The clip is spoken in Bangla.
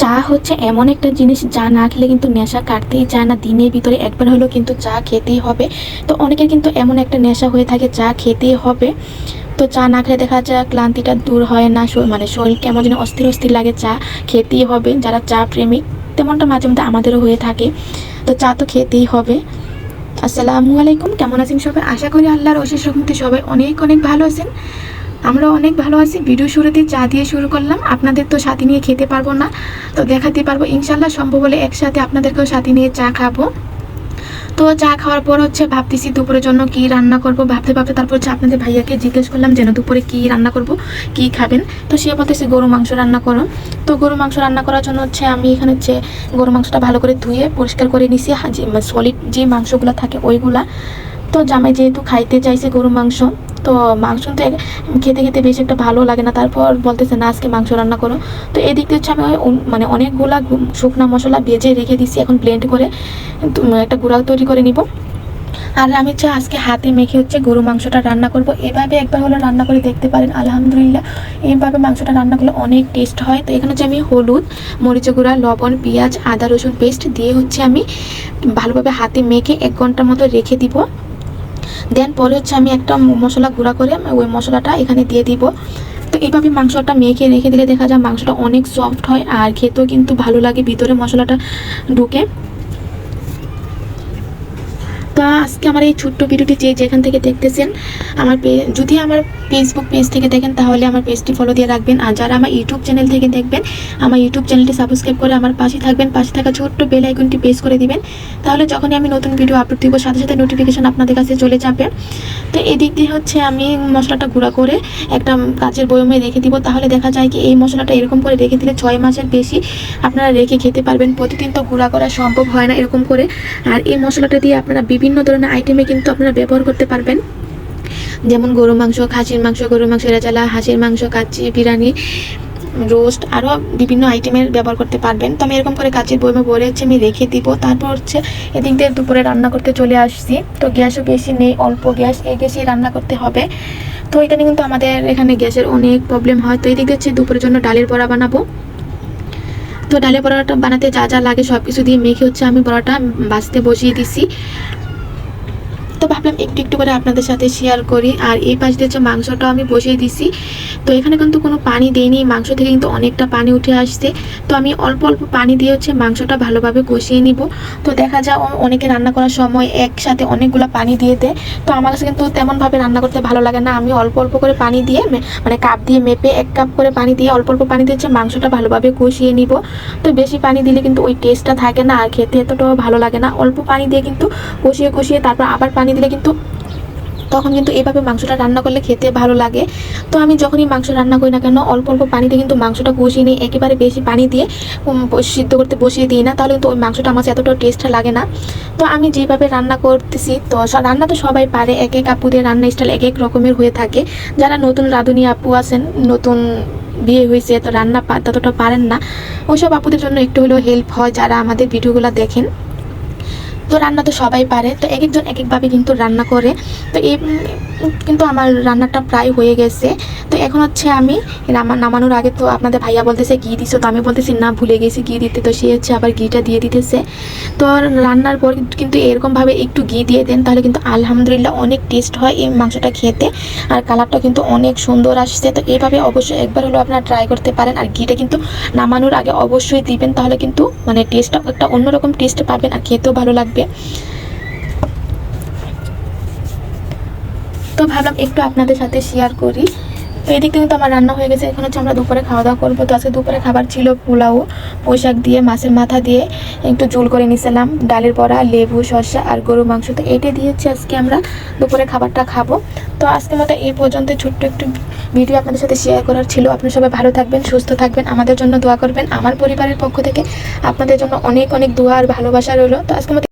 চা হচ্ছে এমন একটা জিনিস যা না খেলে কিন্তু নেশা কাটতেই চায় না। দিনের ভিতরে একবার হলেও কিন্তু চা খেতেই হবে। তো অনেকের কিন্তু এমন একটা নেশা হয়ে থাকে চা খেতেই হবে। তো চা না খেলে দেখা যায় ক্লান্তিটা দূর হয় না, মানে শরীর কেমন যেন অস্থির অস্থির লাগে। চা খেতেই হবে, যারা চা প্রেমিক তেমনটা মাঝে মধ্যে আমাদেরও হয়ে থাকে। তো চা তো খেতেই হবে। আসসালামু আলাইকুম, কেমন আছেন সবাই? আশা করি আল্লাহর অশেষ রহমতে সবাই অনেক অনেক ভালো আছেন। আমরা অনেক ভালো আছি। ভিডিও শুরুতে চা দিয়ে শুরু করলাম। আপনাদের তো সাথে নিয়ে খেতে পারবো না, তো দেখাতে পারবো ইনশাল্লাহ। সম্ভব হলে একসাথে আপনাদেরকেও সাথে নিয়ে চা খাবো। তো চা খাওয়ার পর হচ্ছে ভাবতেছি দুপুরের জন্য কি রান্না করব। ভাবতে ভাবতে তারপর হচ্ছে আপনাদের ভাইয়াকে জিজ্ঞেস করলাম যেন দুপুরে কি রান্না করব, কি খাবেন। তো সে বলতেছে গরু মাংস রান্না করো। তো গরু মাংস রান্না করার জন্য হচ্ছে আমি এখানে হচ্ছে গরু মাংসটা ভালো করে ধুয়ে পরিষ্কার করে নিছি, সলিড যে মাংসগুলো থাকে ওইগুলা। তো জামাই যেহেতু খাইতে চাইছে গরু মাংস, তো মাংস তো খেতে খেতে বেশ একটা ভালো লাগে না, তারপর বলতেছে না আজকে মাংস রান্না করো। তো এদিক দিয়ে হচ্ছে আমি মানে অনেকগুলা শুকনা মশলা ভেজে রেখে দিছি, এখন ব্লেন্ড করে একটা গুঁড়া তৈরি করে নিব। আর আমি হচ্ছে আজকে হাতে মেখে হচ্ছে গরু মাংসটা রান্না করব। এভাবে একবার হলো রান্না করে দেখতে পারেন, আলহামদুলিল্লাহ এইভাবে মাংসটা রান্না করলে অনেক টেস্ট হয়। তো এখানে হচ্ছে আমি হলুদ, মরিচ গুঁড়া, লবণ, পেঁয়াজ, আদা রসুন পেস্ট দিয়ে হচ্ছে আমি ভালোভাবে হাতে মেখে 1 ঘন্টার মতো রেখে দিব। দেন পরে হচ্ছে আমি একটা মশলা গুঁড়া করে ওই মশলাটা এখানে দিয়ে দিব। তো এইভাবে মাংসটা মেখে রেখে দিলে দেখা যায় মাংসটা অনেক সফট হয় আর খেতেও কিন্তু ভালো লাগে, ভিতরে মশলাটা ঢুকে। তো আজকে আমার এই ছোট্ট ভিডিওটি যেখান থেকে দেখতেছেন, যদি আমার ফেসবুক পেজ থেকে দেখেন তাহলে আমার পেজটি ফলো দিয়ে রাখবেন। আর যারা আমার ইউটিউব চ্যানেল থেকে দেখবেন, আমার ইউটিউব চ্যানেলটি সাবস্ক্রাইব করে আমার পাশে থাকবেন। পাশে থাকা ছোট্ট বেল আইকনটি প্রেস করে দিবেন, তাহলে যখনই আমি নতুন ভিডিও আপলোড দিব সাথে সাথে নোটিফিকেশন আপনাদের কাছে চলে যাবে। তো এদিক দিয়ে হচ্ছে আমি মশলাটা গুঁড়া করে একটা কাচের বয়মে রেখে দিব। তাহলে দেখা যায় কি এই মশলাটা এরকম করে রেখে দিলে 6 মাসের বেশি আপনারা রেখে খেতে পারবেন। প্রতিদিন তো গুঁড়া করা সম্ভব হয় না এরকম করে। আর এই মশলাটা দিয়ে আপনারা বিভিন্ন ধরনের আইটেমে কিন্তু আপনারা ব্যবহার করতে পারবেন, যেমন গরু মাংস, খাসির মাংস, গরু মাংস রেজালা, হাঁসের মাংস, কাচ্চি, বিরিয়ানি, রোস্ট, আরও বিভিন্ন আইটেমের ব্যবহার করতে পারবেন। তো আমি এরকম করে কাচের বয়মে ভরে হচ্ছে আমি রেখে দিব। তারপর হচ্ছে এদিক দিয়ে দুপুরে রান্না করতে চলে আসছি। তো গ্যাসও বেশি নেই, অল্প গ্যাস, এই গ্যাসেই রান্না করতে হবে। তো এখানে কিন্তু আমাদের এখানে গ্যাসের অনেক প্রবলেম হয়। তো এদিক দিয়ে হচ্ছে দুপুরের জন্য ডালের বড়া বানাবো। তো ডালের বড়াটা বানাতে যা যা লাগে সব কিছু দিয়ে মেখে হচ্ছে আমি বড়াটা ভাজতে বসিয়ে দিছি। তো ভাবলাম একটু একটু করে আপনাদের সাথে শেয়ার করি। আর এই পাশ দিয়ে হচ্ছে মাংসটাও আমি বসিয়ে দিছি। তো এখানে কিন্তু কোনো পানি দেইনি, মাংস থেকে কিন্তু অনেকটা পানি উঠে আসছে। তো আমি অল্প অল্প পানি দিয়ে হচ্ছে মাংসটা ভালোভাবে কষিয়ে নিব। তো দেখা যায় অনেকে রান্না করার সময় একসাথে অনেকগুলো পানি দিয়ে দেয়। তো আমার কাছে কিন্তু তেমনভাবে রান্না করতে ভালো লাগে না। আমি অল্প অল্প করে পানি দিয়ে মানে কাপ দিয়ে মেপে 1 কাপ করে পানি দিয়ে অল্প অল্প পানি দিয়ে হচ্ছে মাংসটা ভালোভাবে কষিয়ে নিব। তো বেশি পানি দিলে কিন্তু ওই টেস্টটা থাকে না আর খেতে এতটাও ভালো লাগে না। অল্প পানি দিয়ে কিন্তু কষিয়ে কষিয়ে তারপর আবার পানি দিলে কিন্তু তখন কিন্তু এইভাবে মাংসটা রান্না করলে খেতে ভালো লাগে। তো আমি যখনই মাংস রান্না করি না কেন অল্প অল্প পানিতে কিন্তু মাংসটা কষিয়ে নিই, একেবারে বেশি পানি দিয়ে সিদ্ধ করতে বসিয়ে দিই না, তাহলে কিন্তু ওই মাংসটা আমার এতটা টেস্টটা লাগে না। তো আমি যেভাবে রান্না করতেছি, তো রান্না তো সবাই পারে, এক এক আপুদের রান্না স্টাইল এক এক রকমের হয়ে থাকে। যারা নতুন রাঁধুনি আপু আছেন, নতুন বিয়ে হয়েছে, তো রান্না ততটা পারেন না, ওইসব আপুদের জন্য একটু হলেও হেল্প হয় যারা আমাদের ভিডিওগুলো দেখেন। তো রান্না তো সবাই পারে, তো এক একজন এক একভাবে কিন্তু রান্না করে। তো এই কিন্তু আমার রান্নাটা প্রায় হয়ে গেছে। তো এখন হচ্ছে আমি নামানোর আগে তো আপনাদের ভাইয়া বলতেছে ঘি দিছো, তো আমি বলতেছি না ভুলে গেছি ঘি দিতে। তো সে হচ্ছে আবার ঘিটা দিয়ে দিতেছে। তো রান্নার পর কিন্তু এরকমভাবে একটু ঘি দিয়ে দেন, তাহলে কিন্তু আলহামদুলিল্লাহ অনেক টেস্ট হয় এই মাংসটা খেতে। আর কালারটা কিন্তু অনেক সুন্দর আসছে। তো এইভাবে অবশ্যই একবার হলেও আপনারা ট্রাই করতে পারেন। আর ঘিটা কিন্তু নামানোর আগে অবশ্যই দিবেন, তাহলে কিন্তু মানে টেস্টটা একটা অন্যরকম টেস্ট পাবেন আর খেতেও ভালো লাগবে। তো ভাবলাম একটু আপনাদের সাথে শেয়ার করি। তো এদিক থেকে তো আমার রান্না হয়ে গেছে। এখন হচ্ছে আমরা দুপুরে খাওয়া দাওয়া করবো। তো আজকে দুপুরে খাবার ছিল পোলাও, পোশাক দিয়ে মাছের মাথা দিয়ে একটু ঝোল করে নিয়েছিলাম, ডালের বড়া, লেবু, শসা আর গরু মাংস। তো এটা দিয়ে হচ্ছে আজকে আমরা দুপুরে খাবারটা খাবো। তো আজকের মতো এই পর্যন্ত ছোট্ট একটু ভিডিও আপনাদের সাথে শেয়ার করার ছিল। আপনারা সবাই ভালো থাকবেন, সুস্থ থাকবেন, আমাদের জন্য দোয়া করবেন। আমার পরিবারের পক্ষ থেকে আপনাদের জন্য অনেক অনেক দোয়া আর ভালোবাসা রইল। তো আজকের মতো